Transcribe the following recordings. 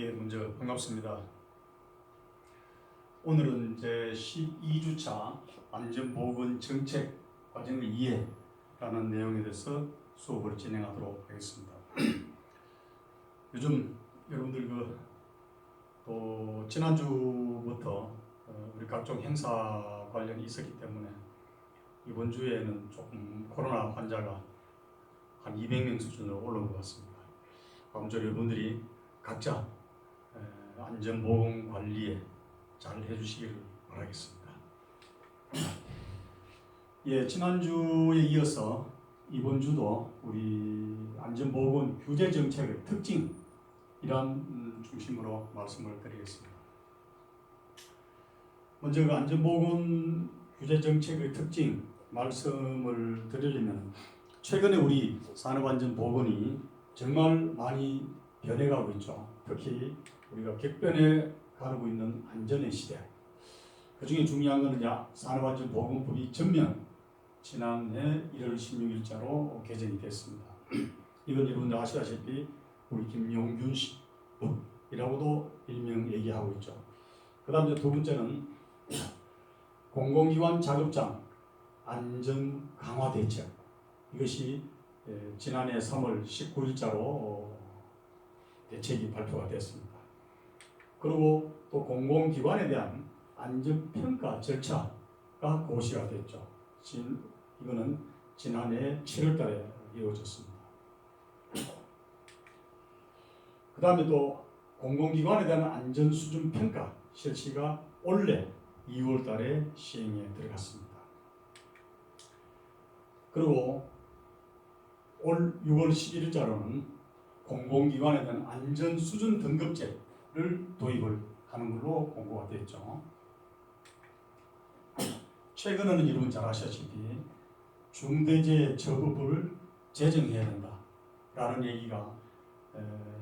예, 먼저 반갑습니다. 오늘은 이제 12주차 안전보건 정책 과정의 이해라는 내용에 대해서 수업을 진행하도록 하겠습니다. 요즘 여러분들 또 지난주부터 우리 각종 행사 관련이 있었기 때문에 이번 주에는 조금 코로나 환자가 한 200명 수준으로 올라온 것 같습니다. 아무쪼록 여러분들이 각자 안전보건 관리에 잘 해주시기를 바라겠습니다. 예, 지난주에 이어서 이번 주도 우리 안전보건 규제 정책의 특징이란 중심으로 말씀을 드리겠습니다. 먼저 그 안전보건 규제 정책의 특징 말씀을 드리려면 최근에 우리 산업안전보건이 정말 많이 변해가고 있죠. 특히 우리가 격변해 가고 있는 안전의 시대. 그 중에 중요한 것은 산업안전보건법이 전면 지난해 1월 16일자로 개정이 됐습니다. 이건 여러분들 아시다시피 우리 김용균 씨 법이라고도 일명 얘기하고 있죠. 그 다음 두 번째는 공공기관 작업장 안전 강화 대책. 이것이 지난해 3월 19일자로 대책이 발표가 됐습니다. 그리고 또 공공기관에 대한 안전평가 절차가 고시가 됐죠. 이거는 지난해 7월달에 이루어졌습니다. 그 다음에 또 공공기관에 대한 안전수준평가 실시가 올해 2월달에 시행에 들어갔습니다. 그리고 올 6월 11일자로는 공공기관에 대한 안전수준 등급제를 도입을 하는 걸로 공고가 됐죠. 최근에는 여러분 잘 아시다시피 중대재해처벌법을 제정해야 된다라는 얘기가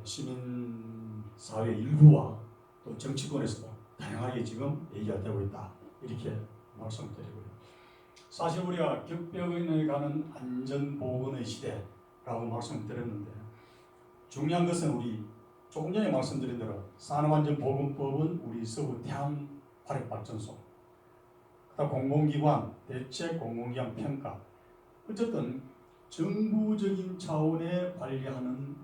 시민사회 일부와 또 정치권에서도 다양하게 지금 얘기가 되고 있다. 이렇게 말씀드리고요. 사실 우리가 격변해 가는 안전보건의 시대라고 말씀드렸는데 중요한 것은 우리 조금 전에 말씀드린 대로 산업안전보건법은 우리 서구 태양화력발전소, 그다음 공공기관, 대책 공공기관 평가, 어쨌든 정부적인 차원에 관리하는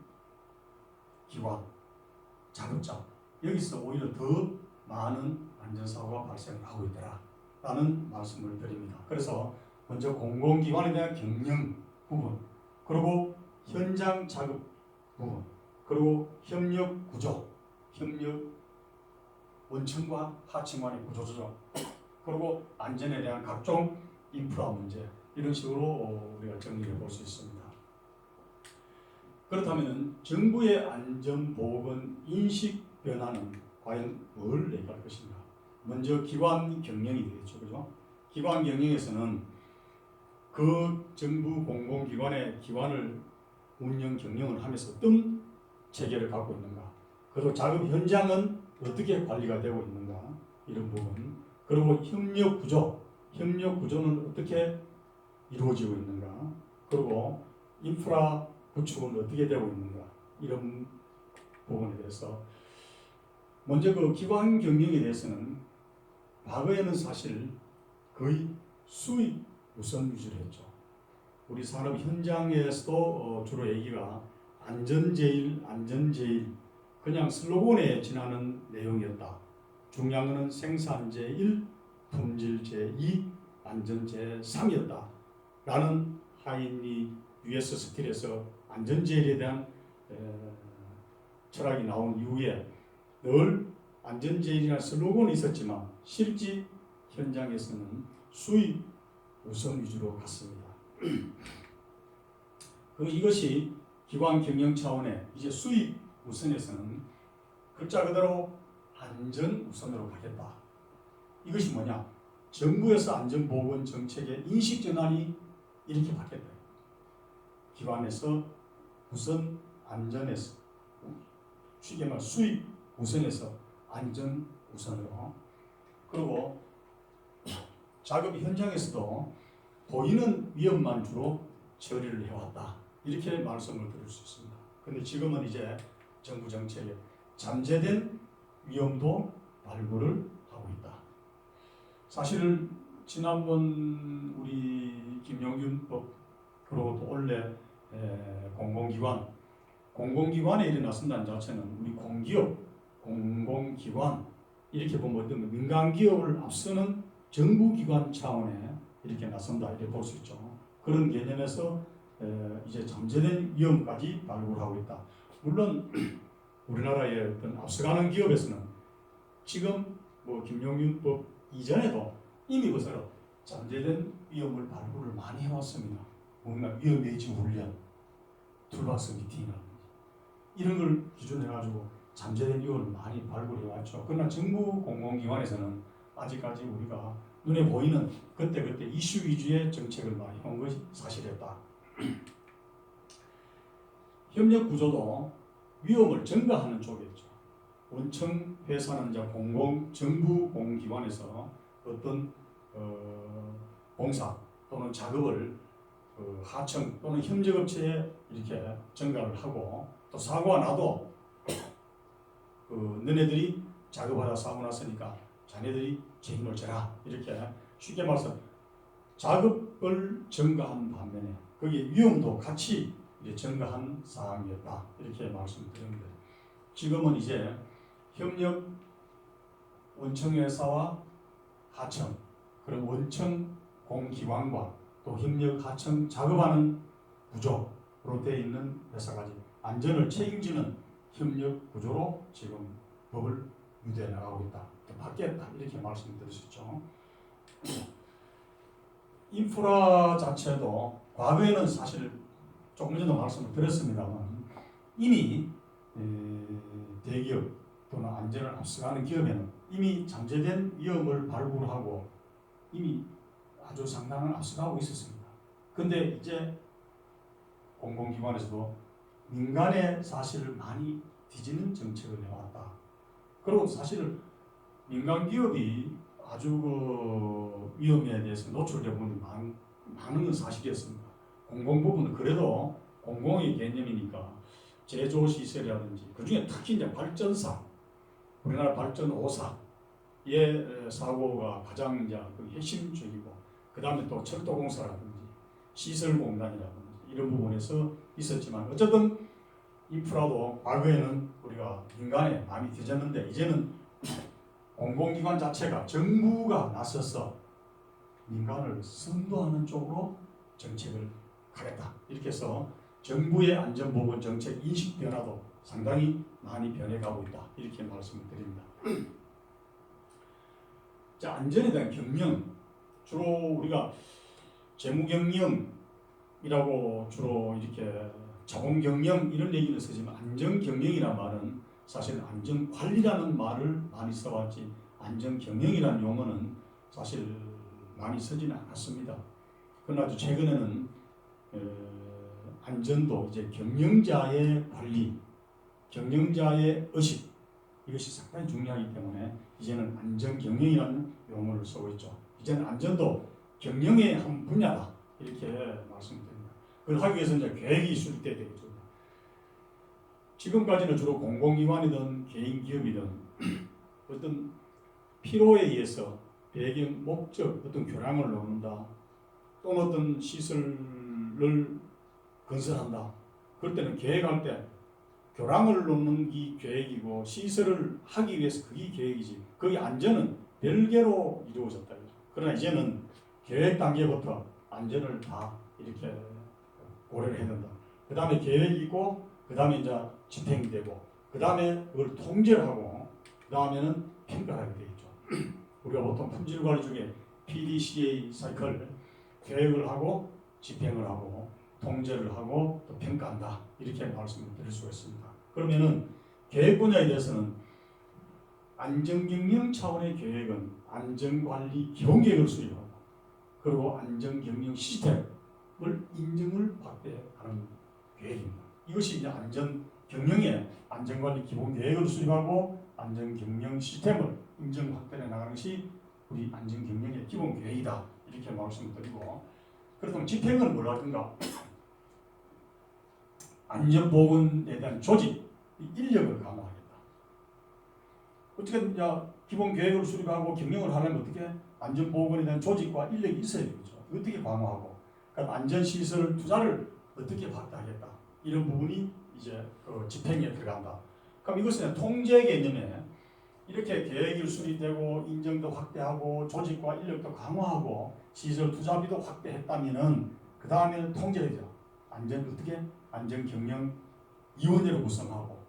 기관, 작업장 여기서 오히려 더 많은 안전사고가 발생하고 있더라라는 말씀을 드립니다. 그래서 먼저 공공기관에 대한 경영 부분, 그리고 현장 작업 부분, 그리고 협력 구조, 협력 원층과 하층 간의 구조 조정, 그리고 안전에 대한 각종 인프라 문제, 이런 식으로 우리가 정리해 볼 수 있습니다. 그렇다면 정부의 안전보건 인식 변화는 과연 뭘 얘기할 것인가? 먼저 기관 경영이 되겠죠, 그죠? 기관 경영에서는 그 정부 공공기관의 기관을 운영 경영을 하면서 어떤 체계를 갖고 있는가? 그리고 작업 현장은 어떻게 관리가 되고 있는가? 이런 부분. 그리고 협력 구조는 어떻게 이루어지고 있는가? 그리고 인프라 구축은 어떻게 되고 있는가? 이런 부분에 대해서 먼저 그 기관 경영에 대해서는 과거에는 사실 거의 수익 우선 위주로 했죠. 우리 산업 현장에서도 주로 얘기가 안전제일 그냥 슬로건에 지나는 내용이었다. 중요한 것은 생산 제1, 품질 제2, 안전 제3이었다. 라는 하인리 US 스틸에서 안전제일에 대한 철학이 나온 이후에 늘 안전제일이라는 슬로건이 있었지만 실제 현장에서는 수익 우선 위주로 갔습니다. 이것이 기관 경영 차원의 이제 수익 우선에서는 글자 그대로 안전 우선으로 가겠다. 이것이 뭐냐? 정부에서 안전보건 정책의 인식 전환이 이렇게 바뀌었다. 기관에서 우선 안전에서, 쉽게 말 수익 우선에서 안전 우선으로, 그리고 작업 현장에서도 보이는 위험만 주로 처리를 해왔다. 이렇게 말씀을 드릴 수 있습니다. 그런데 지금은 이제 정부 정책에 잠재된 위험도 발굴을 하고 있다. 사실 지난번 우리 김용균법 그리고 또 원래 공공기관에 일어났다는 자체는 우리 공기업, 공공기관 이렇게 보면 어떤 민간기업을 앞서는 정부기관 차원에 이렇게 나선다 이렇게 볼 수 있죠. 그런 개념에서 이제 잠재된 위험까지 발굴하고 있다. 물론 우리나라의 어떤 앞서가는 기업에서는 지금 뭐 김용균법 이전에도 이미 그것으로 잠재된 위험을 발굴을 많이 해왔습니다. 뭔가 위험예지 훈련, 툴박스 미팅이라든지 이런 걸 기준해가지고 잠재된 위험을 많이 발굴해왔죠. 그러나 정부 공공기관에서는 아직까지 우리가 눈에 보이는 그때그때 이슈 위주의 정책을 많이 한 것이 사실이었다. 협력 구조도 위험을 전가하는 쪽이었죠. 원청 회사는 이제 정부 공기관에서 어떤 공사 또는 작업을 하청 또는 협력업체에 이렇게 전가를 하고 또 사고가 나도 너네들이 작업하다 사고 났으니까 자네들이 책임을 져라 이렇게 쉽게 말해서 작업을 전가한 반면에 거기에 위험도 같이 전가한 사항이었다 이렇게 말씀드립니다. 지금은 이제 협력 원청회사와 하청 그런 원청 공기관과 또 협력 하청 작업하는 구조로 되어 있는 회사까지 안전을 책임지는 협력 구조로 지금 법을 유도해 나가고 있다. 바뀌었다 이렇게 말씀드릴 수 있죠. 인프라 자체도 과거에는 사실 조금 전에 말씀을 드렸습니다만 이미 대기업 또는 안전을 앞서가는 기업에는 이미 잠재된 위험을 발굴하고 이미 아주 상당한 앞서가고 있었습니다. 근데 이제 공공기관에서도 민간의 사실을 많이 뒤지는 정책을 해왔다. 그리고 사실 민간 기업이 아주 위험에 대해서 노출된 부분이 많은 건 사실이었습니다. 공공 부분은 그래도 공공의 개념이니까 제조시설이라든지 그 중에 특히 이제 발전사, 우리나라 발전 5사의 사고가 가장 이제 핵심적이고 그 다음에 또 철도공사라든지 시설공단이라든지 이런 부분에서 있었지만 어쨌든 인프라도 과거에는 우리가 민간에 많이 뒤졌는데 이제는 공공기관 자체가 정부가 나서서 민간을 선도하는 쪽으로 정책을 가겠다. 이렇게 해서 정부의 안전보건 정책 인식 변화도 상당히 많이 변해가고 있다. 이렇게 말씀을 드립니다. 자, 안전에 대한 경영 주로 우리가 재무경영이라고 주로 이렇게 자본경영 이런 얘기를 쓰지만 안전경영이라는 말은 사실 안전관리라는 말을 많이 써왔지 안전경영이라는 용어는 사실 많이 쓰지는 않았습니다. 그러나 최근에는 안전도 이제 경영자의 관리, 경영자의 의식 이것이 상당히 중요하기 때문에 이제는 안전경영이라는 용어를 쓰고 있죠. 이제는 안전도 경영의 한 분야다 이렇게 말씀드립니다. 그걸 하기 위해서 이제 계획이 수립돼야 되겠죠. 지금까지는 주로 공공기관이든 개인 기업이든 어떤 필요에 의해서 배경 목적 어떤 교량을 놓는다 또는 어떤 시설을 건설한다. 그럴 때는 계획할 때 교량을 놓는 게 계획이고 시설을 하기 위해서 그게 계획이지. 거기 안전은 별개로 이루어졌다. 그러나 이제는 계획 단계부터 안전을 다 이렇게 고려를 해야 된다. 그 다음에 계획이 있고 그 다음에 이제 집행이 되고 그 다음에 그걸 통제를 하고 그 다음에는 평가를 하게 되겠죠. 우리가 보통 품질관리 중에 PDCA 사이클 계획을 하고 집행을 하고 통제를 하고 또 평가한다 이렇게 말씀을 드릴 수가 있습니다. 그러면은 계획 분야에 대해서는 안전경영 차원의 계획은 안전관리 기본계획을 수립하고 그리고 안전경영 시스템을 인증을 확대하는 계획입니다. 이것이 이제 안전경영의 안전관리 기본계획을 수립하고 안전경영 시스템을 인증 확대해 나가는 것이 우리 안전경영의 기본계획이다 이렇게 말씀을 드리고 그렇다면 집행은 뭘 하든가 안전보건에 대한 조직, 인력을 강화하겠다. 어떻게 기본 계획을 수립하고 경영을 하려면 어떻게 안전보건에 대한 조직과 인력이 있어야 되겠죠. 어떻게 강화하고 그럼 안전시설 투자를 어떻게 확대하겠다. 이런 부분이 이제 집행에 들어간다. 그럼 이것은 통제 개념에 이렇게 계획이 수립되고 인정도 확대하고 조직과 인력도 강화하고 시설 투자비도 확대했다면은 그 다음에는 통제되죠. 어떻게 안전경영 위원회를 구성하고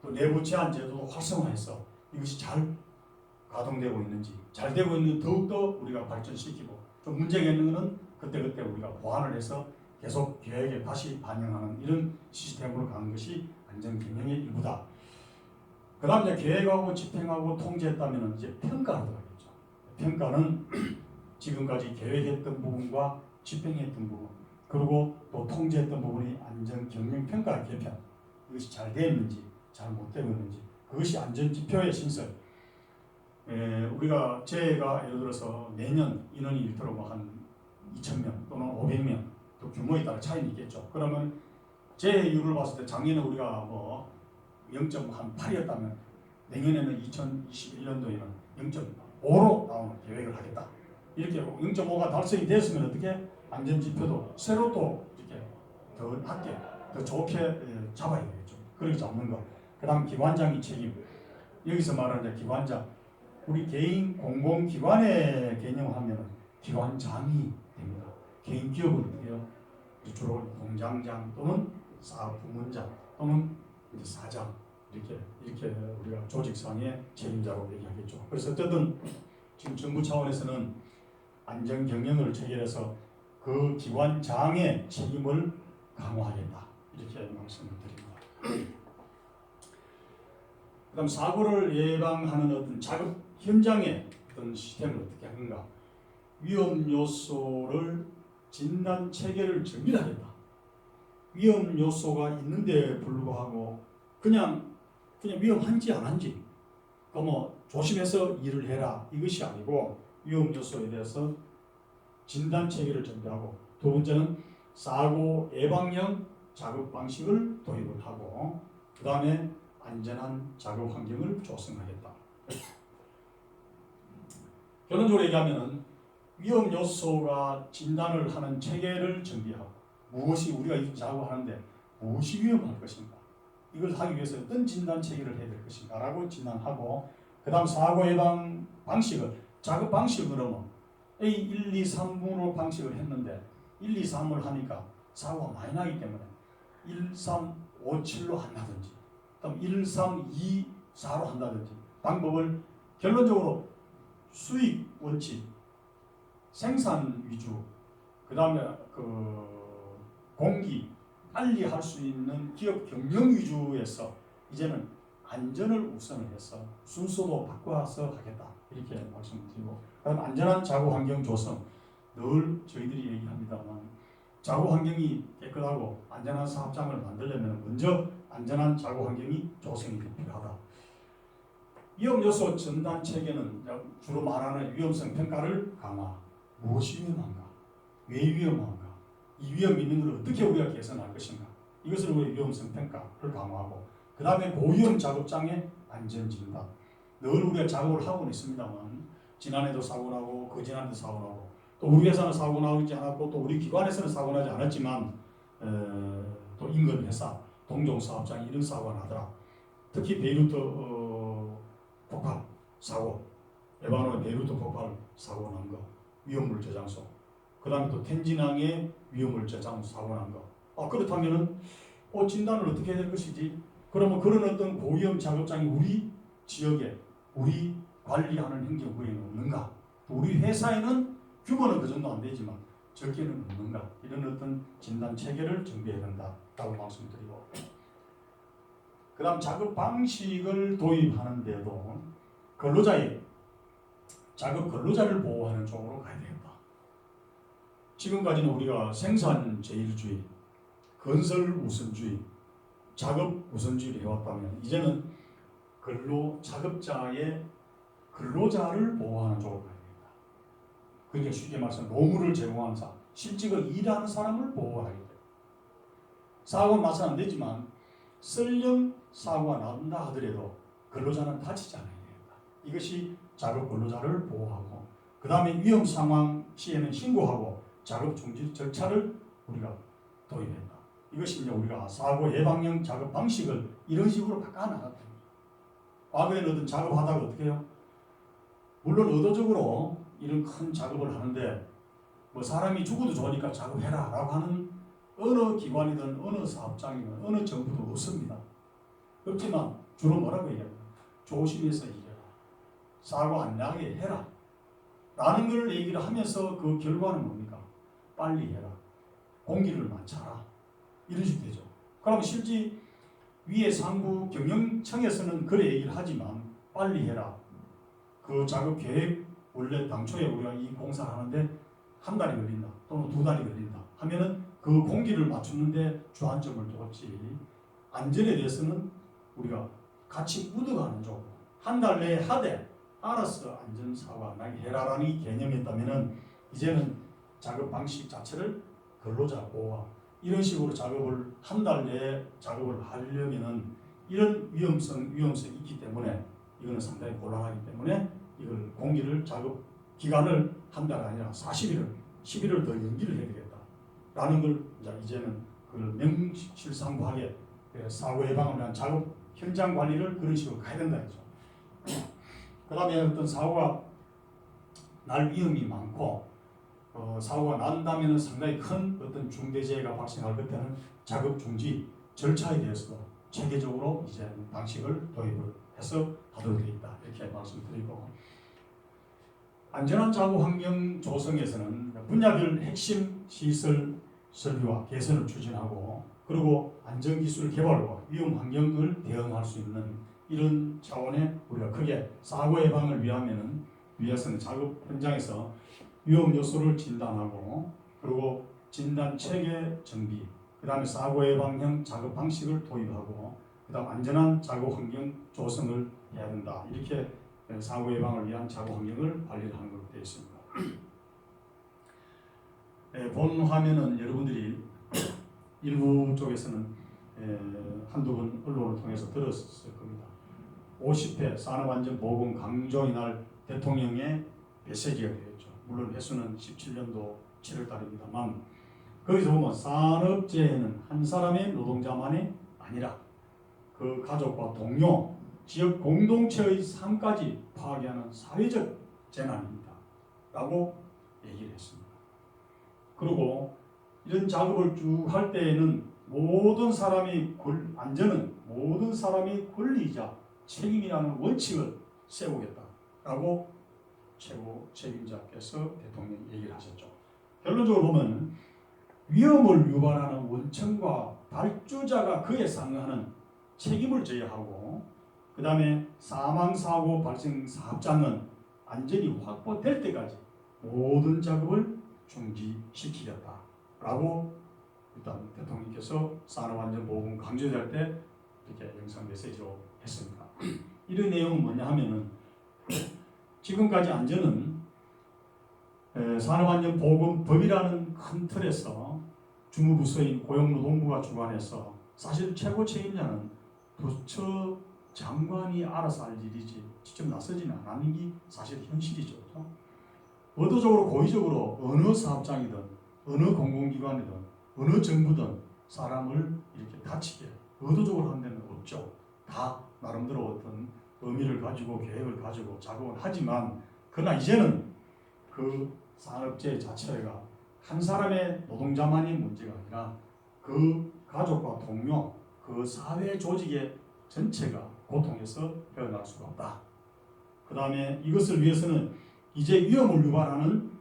또 내부 제한 제도도 활성화해서 이것이 잘 가동되고 있는지 잘 되고 있는 더욱더 우리가 발전시키고 좀 문제가 있는 것은 그때그때 우리가 보완을 해서 계속 계획에 다시 반영하는 이런 시스템으로 가는 것이 안전경영의 일부다. 그 다음 이제 계획하고 집행하고 통제했다면 이제 평가로 들어가겠죠. 평가는 지금까지 계획했던 부분과 집행했던 부분 그리고 또 통제했던 부분이 안전경영평가 개편 이것이 잘 되었는지 잘 못되고 있는지 그것이 안전지표의 신설. 우리가 제가 예를 들어서 내년 인원이 일터로 한 2,000명 또는 500명 또 규모에 따라 차이는 있겠죠. 그러면 제율을 봤을 때 작년에 우리가 0.8이었다면 내년에는 2021년도에는 0.5로 나오는 계획을 하겠다. 이렇게 0.5가 달성이 됐으면 어떻게 안전지표도 새로 또 이렇게 더 낮게 더 좋게 잡아야 되겠죠. 그렇게 잡는 거. 그 다음 기관장이 책임. 여기서 말하는 기관장. 우리 개인 공공기관의 개념하면 기관장이 됩니다. 개인 기업은 어떻게요? 주로 공장장 또는 사부문장 또는 사장 이렇게 우리가 조직상의 책임자로 얘기하겠죠. 그래서 어쨌든 지금 정부 차원에서는 안전 경영을 체결해서 그 기관장의 책임을 강화하겠다 이렇게 말씀을 드립니다. 그다음 사고를 예방하는 어떤 작업 현장의 어떤 시스템을 어떻게 하는가? 위험 요소를 진단 체계를 정밀하겠다. 위험 요소가 있는데 불구하고 그냥 위험한지 안 한지 조심해서 일을 해라 이것이 아니고 위험 요소에 대해서 진단 체계를 준비하고 두 번째는 사고 예방형 작업 방식을 도입을 하고 그 다음에 안전한 작업 환경을 조성하겠다. 결론적으로 얘기하면 위험 요소가 진단을 하는 체계를 준비하고 무엇이 우리가 이 작업을 하는데 무엇이 위험할 것인가 이걸 하기 위해서 어떤 진단 체계를 해야 될 것인가 라고 진단하고 그 다음 사고 예방 방식을 작업 방식을 그러면 A1, 2, 3으로 방식을 했는데 1, 2, 3을 하니까 사고가 많이 나기 때문에 1, 3, 5, 7로 한다든지 그다음 1, 3, 2, 4로 한다든지 방법을 결론적으로 수익 원칙, 생산 위주, 그 다음에 공기 빨리 할 수 있는 기업 경영 위주에서 이제는 안전을 우선을 해서 순서도 바꿔서 하겠다 이렇게 말씀드리고 그다음 안전한 작업 환경 조성 늘 저희들이 얘기합니다만 작업 환경이 깨끗하고 안전한 사업장을 만들려면 먼저 안전한 작업 환경이 조성이 필요하다. 위험 요소 전단 체계는 주로 말하는 위험성 평가를 강화. 무엇이 위험한가? 왜 위험한가? 이 위험 있는 것을 어떻게 우리가 개선할 것인가? 이것을 우리 위험성 평가를 강화하고 그 다음에 고위험 작업장의 안전 진단. 늘 우리가 작업을 하고는 있습니다만 지난해도 사고 나고 그지난해도 사고 나고 또 우리 회사는 사고 나지 않았고 또 우리 기관에서는 사고 나지 않았지만 또 인근 회사, 동종 사업장 이런 사고가 나더라. 특히 베이루트 폭발 사고, 레바논의 베이루트 폭발 사고 난 거, 위험물 저장소. 그 다음에 또 텐진항의 위험물 저장소 사고 난 거. 그렇다면은 진단을 어떻게 해야 될 것이지? 그러면 그런 어떤 고위험 작업장이 우리 지역에 우리 관리하는 행정부에는 없는가? 우리 회사에는 규모는 그 정도 안 되지만 적게는 없는가? 이런 어떤 진단 체계를 준비해야 된다라고 말씀드리고 그 다음 작업 방식을 도입하는데도 근로자의 작업 근로자를 보호하는 쪽으로 가야 되겠다. 지금까지는 우리가 생산 제일주의, 건설 우선주의, 작업 우선주의를 해왔다면 이제는 작업자의 근로자를 보호하는 쪽으로 가야 됩니다. 그러니까 쉽게 말해서 노무를 제공하는 사람, 실직을 일하는 사람을 보호하게 됩니다. 사고는 맞서는 안 되지만 설령 사고가 난다 하더라도 근로자는 다치지 않아야 됩니다. 이것이 작업 근로자를 보호하고, 그 다음에 위험 상황 시에는 신고하고 작업 중지 절차를 우리가 도입했다. 이것이 이제 우리가 사고 예방형 작업 방식을 이런 식으로 바꿔나갔다. 과거에는 어떤 작업하다가 어떻게 해요? 물론 의도적으로 이런 큰 작업을 하는데 뭐 사람이 죽어도 좋으니까 작업해라 라고 하는 어느 기관이든 어느 사업장이든 어느 정부도 없습니다. 없지만 주로 뭐라고 얘기합니까? 조심해서 일해라. 사고 안 나게 해라. 라는 걸 얘기를 하면서 그 결과는 뭡니까? 빨리 해라. 공기를 맞춰라. 이런 식으로 되죠. 그럼 실제 위에 상부 경영청에서는 그래 얘기를 하지만 빨리 해라. 그 작업 계획 원래 당초에 우리가 이 공사를 하는데 한 달이 걸린다 또는 두 달이 걸린다 하면은 그 공기를 맞추는데 주안점을 뒀지, 안전에 대해서는 우리가 같이 묻어가는 쪽 한 달 내에 하되 알아서 안전사고 안 나게 해라라는 이 개념이었다면은 이제는 작업 방식 자체를 근로자 보호와 이런 식으로 작업을 한 달 내에 작업을 하려면은 이런 위험성이 있기 때문에 이거는 상당히 곤란하기 때문에 이걸 공기를 작업 기간을 한 달 아니라 40일을 11을 더 연기를 해야 되겠다라는 걸 이제는 그걸 명실상부하게 사고 예방을 위한 작업 현장 관리를 그런 식으로 가야 된다 했죠. 그 다음에 어떤 사고가 날 위험이 많고 사고가 난다면 상당히 큰 어떤 중대재해가 발생할 그때는 작업 중지 절차에 대해서도 체계적으로 이제 방식을 도입을 해서 하도록 되어 있다 이렇게 말씀드리고, 안전한 작업 환경 조성에서는 분야별 핵심 시설 설비와 개선을 추진하고, 그리고 안전기술 개발과 위험 환경을 대응할 수 있는 이런 차원의 우리가 크게 사고 예방을 위해서는 작업 현장에서 위험 요소를 진단하고, 그리고 진단 체계 정비, 그 다음에 사고 예방형 작업 방식을 도입하고, 그 다음 안전한 작업 환경 조성을 해야 된다. 이렇게 사고 예방을 위한 작업 환경을 관리를 하는 것으로 되어 있습니다. 본 화면은 여러분들이 일부 쪽에서는 한두 번 언론을 통해서 들었을 겁니다. 50회 산업안전보건 강조의 날 대통령의 메시지가 되어 있죠. 물론 횟수는 17년도 7월 달입니다만, 거기서 보면 산업재해는 한 사람의 노동자만이 아니라 그 가족과 동료, 지역 공동체의 삶까지 파괴하는 사회적 재난입니다 라고 얘기를 했습니다. 그리고 이런 작업을 쭉 할 때에는 모든 사람의 안전은 모든 사람의 권리이자 책임이라는 원칙을 세우겠다라고 최고 책임자께서 대통령이 얘기를 하셨죠. 결론적으로 보면 위험을 유발하는 원천과 발주자가 그에 상응하는 책임을 져야 하고, 그 다음에 사망사고 발생 사업장은 안전이 확보될 때까지 모든 작업을 중지시키겠다라고 일단 대통령께서 산업안전보건 강조할 때 이렇게 영상 메시지로 했습니다. 이런 내용은 뭐냐 하면은 지금까지 안전은 산업안전보건법이라는 큰 틀에서 주무부서인 고용노동부가 주관해서 사실 최고 책임자는 부처 장관이 알아서 할 일이지 직접 나서지는 않는 게 사실 현실이죠. 그렇죠? 의도적으로 고의적으로 어느 사업장이든 어느 공공기관이든 어느 정부든 사람을 이렇게 다치게 의도적으로 한 데는 없죠. 다 나름대로 어떤 의미를 가지고 계획을 가지고 작업을 하지만, 그러나 이제는 그 산업재해 자체가 한 사람의 노동자만의 문제가 아니라 그 가족과 동료, 그 사회 조직의 전체가 고통에서 헤어날 수가 없다. 그 다음에 이것을 위해서는 이제 위험을 유발하는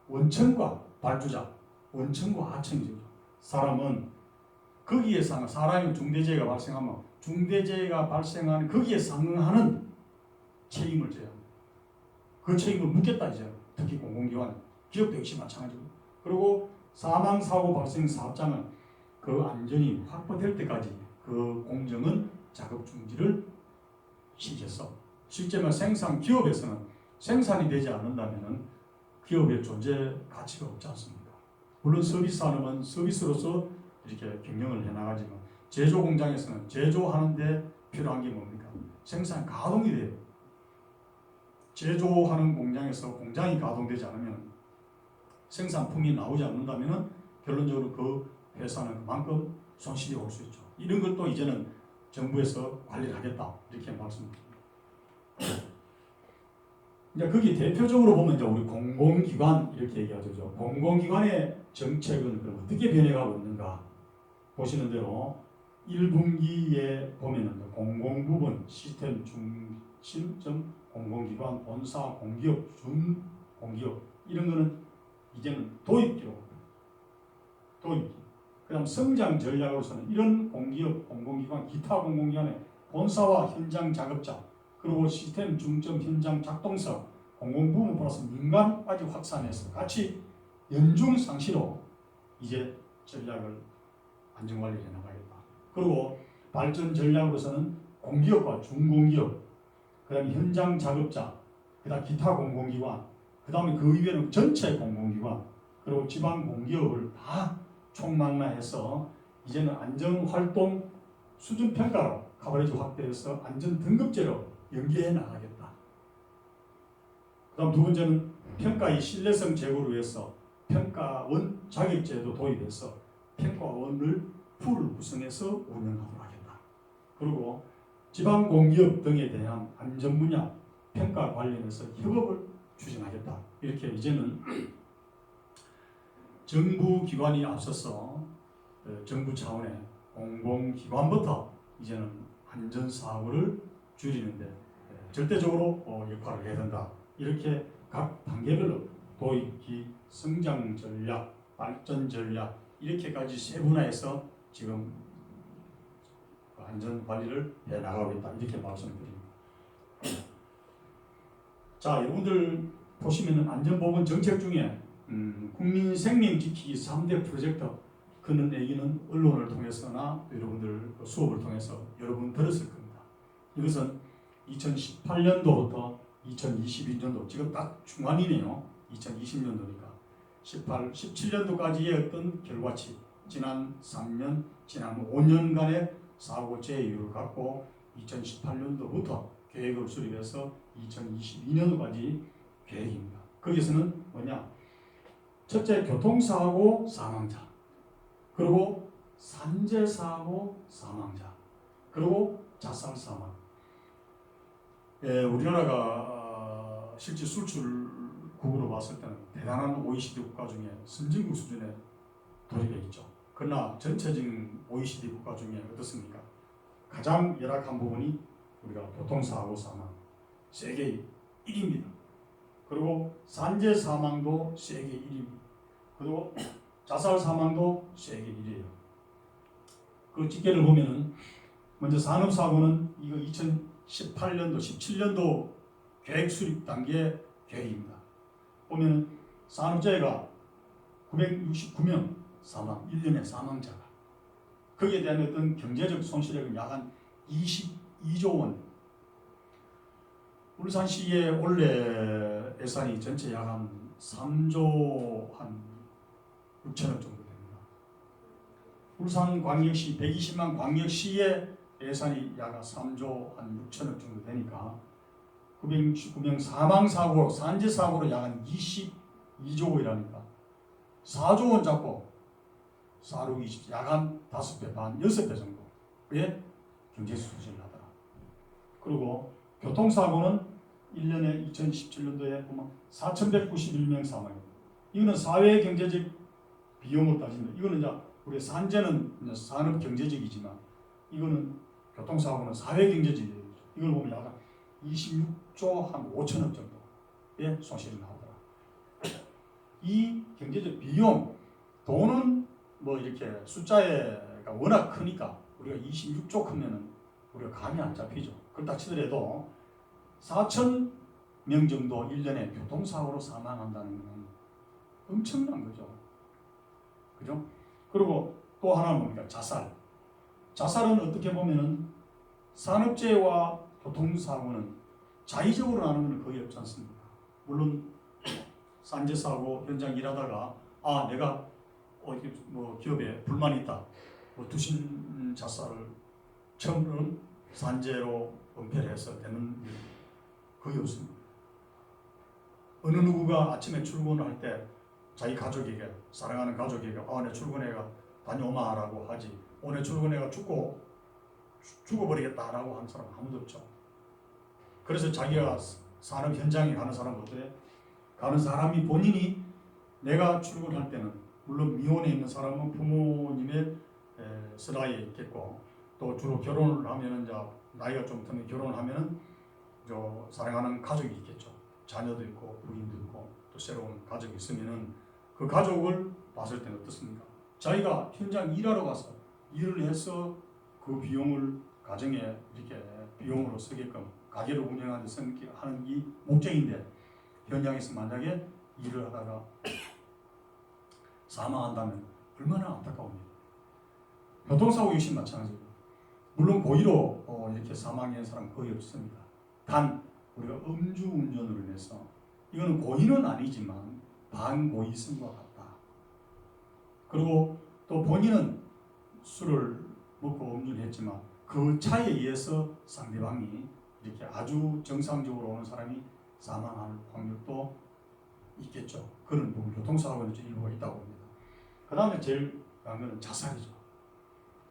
원천과 발주자, 원천과 하천이죠. 사람은 거기에 사람이 중대재해가 발생하면 중대재해가 발생하는 거기에 상응하는 책임을 져야 합니다. 그 책임을 묻겠다 이제. 특히 공공기관, 기업도 역시 마찬가지고. 그리고 사망사고 발생 사업장은 그 안전이 확보될 때까지 그 공정은 작업 중지를 시켜서, 실제로 기업에서는 생산이 되지 않는다면 기업의 존재 가치가 없지 않습니다. 물론 서비스 산업은 서비스로서 이렇게 경영을 해나가지만 제조 공장에서는 제조하는데 필요한 게 뭡니까? 생산 가동이 돼요. 제조하는 공장에서 공장이 가동되지 않으면 생산품이 나오지 않는다면 결론적으로 그 회사는 그만큼 손실이 올 수 있죠. 이런 것도 이제는 정부에서 관리를 하겠다 이렇게 말씀드립니다. 이제 거기 대표적으로 보면 이제 우리 공공기관 이렇게 얘기하죠. 공공기관의 정책은 그럼 어떻게 변해가고 있는가 보시는 대로 1분기에 보면은 공공부문 시스템 중심점 공공기관 본사 공기업 준공기업 이런 거는 이제는 도입기로 도입기. 그다음 성장 전략으로서는 이런 공기업 공공기관 기타 공공기관의 본사와 현장 작업자 그리고 시스템 중점 현장 작동사 공공부문 플러스 민간까지 확산해서 같이 연중 상시로 이제 전략을 안정관리를 해나가겠다. 그리고 발전 전략으로서는 공기업과 중공기업, 그 다음에 현장 작업자, 그 다음 기타 공공기관, 그 다음에 그 이외에는 전체 공공기관, 그리고 지방 공기업을 다 총망라해서 이제는 안전활동 수준평가로 커버리지 확대해서 안전등급제로 연계해 나가겠다. 그 다음 두 번째는 평가의 신뢰성 제고를 위해서 평가원 자격제도 도입해서 평가원을 풀을 구성해서 운영하도록 하겠다. 그리고 지방 공기업 등에 대한 안전 분야 평가 관련해서 협업을 추진하겠다. 이렇게 이제는 정부 기관이 앞서서 정부 차원의 공공기관부터 이제는 안전사고를 줄이는데 절대적으로 역할을 해야 된다. 이렇게 각 단계별로 도입기, 성장 전략, 발전 전략 이렇게까지 세분화해서 지금 안전 관리를 해 나가겠다. 이렇게 말씀드립니다. 자, 여러분들 보시면은 안전보건 정책 중에 국민 생명 지키기 3대 프로젝트 그는 얘기는 언론을 통해서나 여러분들 수업을 통해서 여러분 들었을 겁니다. 이것은 2018년도부터 2022년도 지금 딱 중간이네요. 2020년도니까 17년도까지의 어떤 결과치 지난 3년, 지난 5년간의 사고 제휴를 갖고 2018년도부터 계획을 수립해서 2022년도까지 계획입니다. 거기서는 뭐냐? 첫째, 교통사고 사망자, 그리고 산재사고 사망자, 그리고 자살사망. 우리나라가 실제 수출국으로 봤을 때는 대단한 OECD 국가 중에 선진국 수준의 도입에 있죠. 그러나 전체적인 OECD 국가 중에 어떻습니까? 가장 열악한 부분이 우리가 교통사고 사망, 세계 1위입니다. 그리고 산재 사망도 세계 1위입니다. 그리고 자살 사망도 세계 1위예요. 그 집계를 보면은 먼저 산업 사고는 이거 2018년도, 17년도 계획 수립 단계 계획입니다. 보면은 산업재해가 969명 사망, 1년에 사망자가. 거기에 대한 어떤 경제적 손실액은 약 한 22조 원. 울산시의 올해 예산이 전체 약 한 3조 한 6천억 정도 됩니다. 울산광역시 120만 광역시의 예산이 약 3조 한 6천억 정도 되니까 969명 사망사고, 산재사고로 약 한 22조 원이라니까 4조 원 잡고 사륙 20, 약한 5배 반, 6배 정도의 경제 수준을 하더라. 그리고 교통사고는 1년에 2017년도에 보면 4,191명 사망입니다. 이거는 사회 경제적 비용을 따지면 이거는 이제 우리 산재는 산업 경제적이지만 이거는 교통사고는 사회 경제적이에요. 이걸 보면 약간 26조 한 5천억 정도의 손실이 나오더라. 이 경제적 비용 돈은 뭐 이렇게 숫자가 워낙 크니까 우리가 26조 크면은 우리가 감이 안 잡히죠. 그렇다 치더라도 4,000명 정도 1년에 교통사고로 사망한다는 것은 엄청난 거죠. 그죠? 그리고 또 하나는 뭡니까? 자살. 자살은 어떻게 보면은 산업재해와 교통사고는 자의적으로 나는 건 거의 없지 않습니까? 물론 산재사고 현장 일하다가 내가 뭐 기업에 불만이 있다. 뭐 투신 자살을 처음으로는 산재로 은폐를 해서 되는 일 거의 없습니다. 어느 누구가 아침에 출근을 할 때 자기 가족에게, 사랑하는 가족에게 내 출근해가 다녀오마라고 하지, 오늘 출근해가 죽어버리겠다라고 하는 사람 아무도 없죠. 그래서 자기가 사는 현장에 가는 사람은 어때? 가는 사람이 본인이 내가 출근할 때는, 물론 미혼에 있는 사람은 부모님의 슬하에 있겠고, 또 주로 결혼을 하면은 이제 나이가 좀 드는 결혼을 하면은 사랑하는 가족이 있겠죠. 자녀도 있고 부인도 있고 또 새로운 가족이 있으면은 그 가족을 봤을 때는 어떻습니까? 자기가 현장 일하러 가서 일을 해서 그 비용을 가정에 이렇게 비용으로 쓰게끔 가게를 운영하는 하는 이 목적인데, 현장에서 만약에 일을 하다가 사망한다면 얼마나 안타까웁니까? 교통사고 역시 마찬가지고, 물론 고의로 이렇게 사망한 사람 거의 없습니다. 단 우리가 음주운전으로 인해서, 이거는 고의는 아니지만 반고의성과 같다. 그리고 또 본인은 술을 먹고 음주를 했지만 그 차에 의해서 상대방이 이렇게 아주 정상적으로 오는 사람이 사망할 확률도 있겠죠. 그런 부분, 교통사고는 일부가 있다고 봅니다. 그 다음에 제일 강한 것은 자살이죠.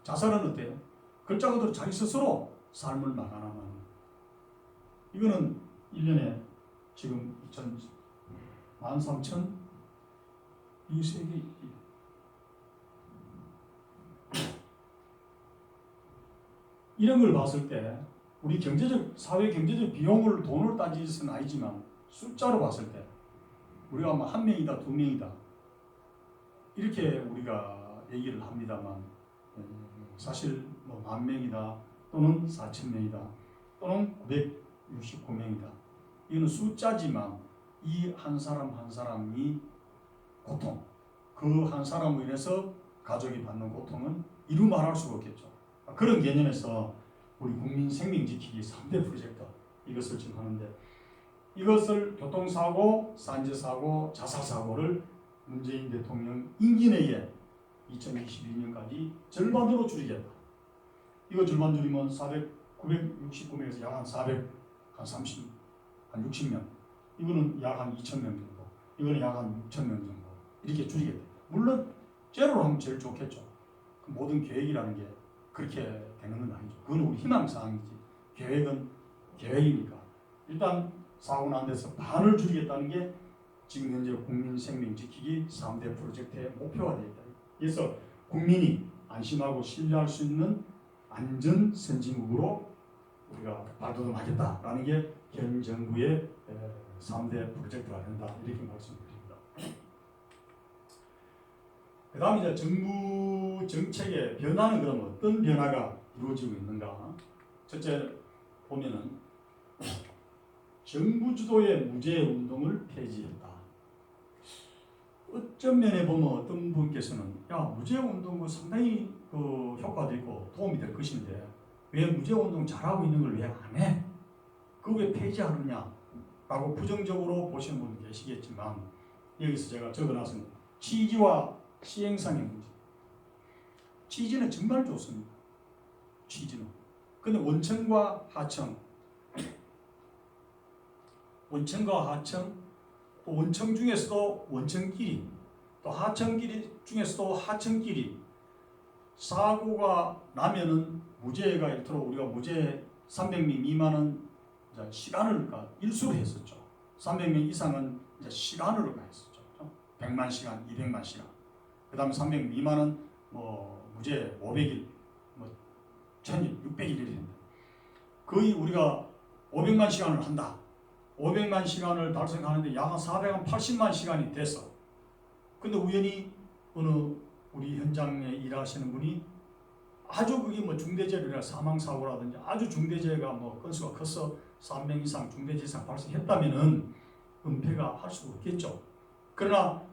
자살은 어때요? 글자 그대로 자기 스스로 삶을 마감하는, 이거는 1년에 지금 13,000 이 세계 이런 걸 봤을 때 우리 사회 경제적 비용을 돈으로 따지는 아니지만 숫자로 봤을 때 우리가 아마 1명이다 2명이다 이렇게 우리가 얘기를 합니다만, 사실 뭐 10,000명이다 또는 4,000명이다 또는 969명이다 이거는 숫자지만 이 한 사람 한 사람이 고통, 그 한 사람으로 인해서 가족이 받는 고통은 이루 말할 수가 없겠죠. 그런 개념에서 우리 국민 생명 지키기 3대 프로젝트 이것을 지금 하는데, 이것을 교통사고, 산재사고, 자살사고를 문재인 대통령 임기 내에 2022년까지 절반으로 줄이겠다. 이거 절반 줄이면 969명에서 약 한 60명. 이거는 약 한 2,000명 정도. 이거는 약 한 6,000명 정도. 이렇게 줄이겠다. 물론 제로로 하면 제일 좋겠죠. 그 모든 계획이라는 게 그렇게 되는 건 아니죠. 그건 우리 희망사항이지. 계획은 계획이니까. 일단 사고 난 데서 반을 줄이겠다는 게 지금 현재 국민 생명 지키기 3대 프로젝트의 목표가 되어 있다. 그래서 국민이 안심하고 신뢰할 수 있는 안전 선진국으로 우리가 발돋움하겠다라는 게 현 정부의 3대 프로젝트가 된다. 이렇게 말씀드립니다. 그 다음 이제 정부 정책의 변화는 그럼 어떤 변화가 이루어지고 있는가? 첫째 보면은 정부 주도의 무죄 운동을 폐지했다. 어떤 면에 보면 어떤 분께서는 무죄 운동 상당히 효과도 있고 도움이 될 것인데 왜 무죄 운동 잘하고 있는 걸 왜 안 해? 그거 왜 폐지하느냐? 라고 부정적으로 보시는 분 계시겠지만, 여기서 제가 적어놨습니다. 취지와 시행상의 문제. 취지는 정말 좋습니다. 취지는. 근데 원청과 하청, 또 원청 중에서도 원청끼리, 또 하청끼리 중에서도 하청끼리 사고가 나면은 무죄가 이토록 우리가 무죄 300명 미만은 시간을 일수로 했었죠. 300명 이상은 이제 시간으로 했었죠. 100만 시간, 200만 시간. 그 다음에 300명 미만은 무죄 500일, 1000일, 600일 이렇게 됩니다. 거의 우리가 500만 시간을 한다. 500만 시간을 달성하는데 약 한 480만 시간이 됐어. 근데 우연히 어느 우리 현장에 일하시는 분이 아주 그게 중대재해나 사망사고라든지 아주 중대재해가 건수가 커서 3명 이상 중대재해 이상 발생했다면은 은폐가 할 수가 없겠죠. 그러나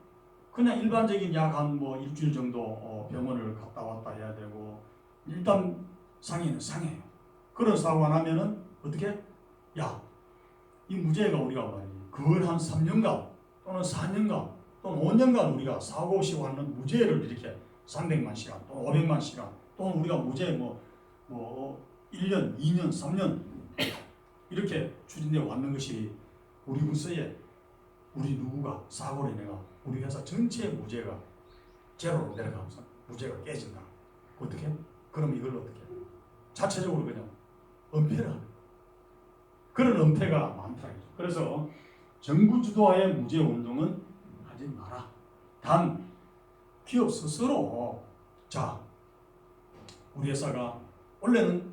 그냥 일반적인 약 한 일주일 정도 병원을 갔다 왔다 해야 되고, 일단 상해는 상해요. 그런 사고가 나면은 어떻게? 이 무죄가 우리가 그걸 한 3년간 또는 4년간 또는 5년간 우리가 사고 없이 왔는 무죄를 이렇게 300만 시간 또는 500만 시간 또는 우리가 무죄 1년, 2년, 3년 이렇게 추진되어 왔는 것이 우리 부서에 우리 누구가 사고로 인해 우리 회사 전체 무죄가 제로로 내려가면서 무죄가 깨진다. 어떻게? 그럼 이걸 어떻게? 자체적으로 그냥 은폐를 하는 그런 은폐가 많다. 그래서 정부 주도하의 무죄 운동은 하지 마라. 단 기업 스스로 자 우리 회사가 원래는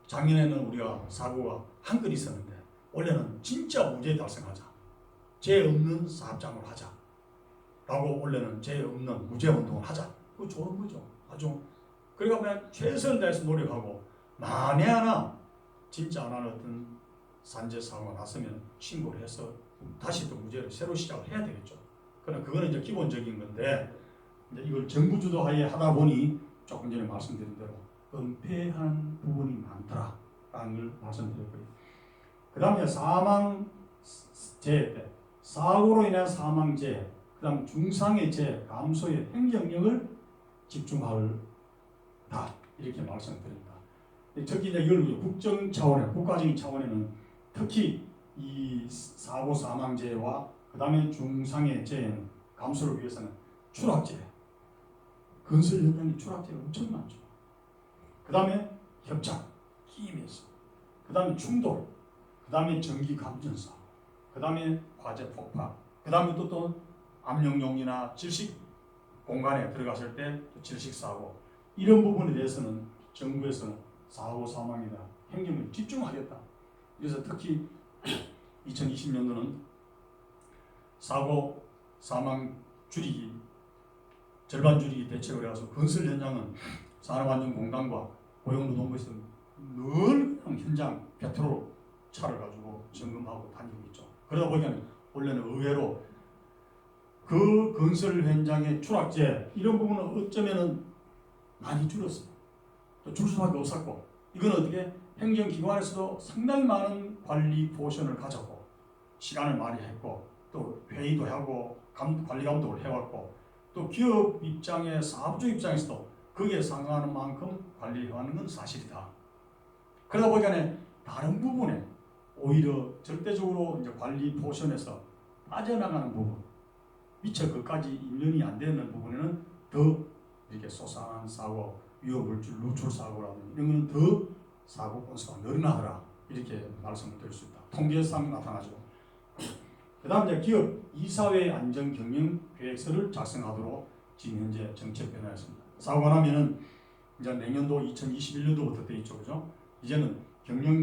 작년에는 우리가 사고가 한 건 있었는데 원래는 진짜 무죄 달성하자. 죄 없는 사업장으로 하자. 라고 원래는 죄 없는 무죄 운동을 하자. 그거 좋은 거죠. 아주. 그러니까 그냥 최선을 다해서 노력하고 만에 하나 진짜 안 하는 어떤 산재 사고가 났으면 신고를 해서 다시 또 무죄를 새로 시작을 해야 되겠죠. 그러나 그거는 이제 기본적인 건데 이제 이걸 정부 주도하에 하다 보니 조금 전에 말씀드린 대로 은폐한 부분이 많더라라는 걸 말씀드렸고요. 그 다음에 사망 재해, 사고로 인한 사망재해, 그 다음 중상의 재해, 감소의 행정력을 집중하다 이렇게 말씀드립니다. 특히 이제 이걸 국정 차원에, 국가적인 차원에는 특히 이 사고 사망재해와 그 다음에 중상의 재해는 감소를 위해서는 추락재해, 건설 현장의 추락재해가 엄청 많죠. 그 다음에 협착, 끼임에서, 그 다음에 충돌, 그 다음에 전기 감전사, 그 다음에 화재 폭발, 그 다음에 또 압력용이나 질식 공간에 들어갔을 때 질식 사고, 이런 부분에 대해서는 정부에서는 사고 사망이나 행정을 집중하겠다. 그래서 특히 2020년도는 사고 사망 줄이기, 절반 줄이기 대책을 해서 건설 현장은 산업안전공단과 고용노동부에서 늘 현장 페트롤 차를 가지고 점검하고 다니고 있죠. 그러다 보니까 원래는 의외로 그 건설 현장의 추락재 이런 부분은 어쩌면은 많이 줄었어요. 또 줄 수밖에 없었고, 이건 어떻게 행정기관에서도 상당히 많은 관리 포션을 가졌고 시간을 많이 했고 또 회의도 하고 관리 감독을 해왔고 또 기업 입장에 사업주 입장에서도 거기에 상응하는 만큼 관리해왔는 건 사실이다. 그러다 보니까 다른 부분에 오히려 절대적으로 이제 관리 포션에서 빠져나가는 부분, 미처 그까지 인연이 안 되는 부분에는 더 이렇게 소상한 사고, 위험물질 누출 사고라든지 이런 거는 더 사고 건수가 늘어나더라. 이렇게 말씀을 드릴 수 있다. 통계상 나타나죠. 그 다음 이제 기업 이사회 안전 경영 계획서를 작성하도록 지금 현재 정책 변화했습니다. 사고가 나면은 이제 내년도 2021년도부터 돼 있죠, 그죠? 이제는 경영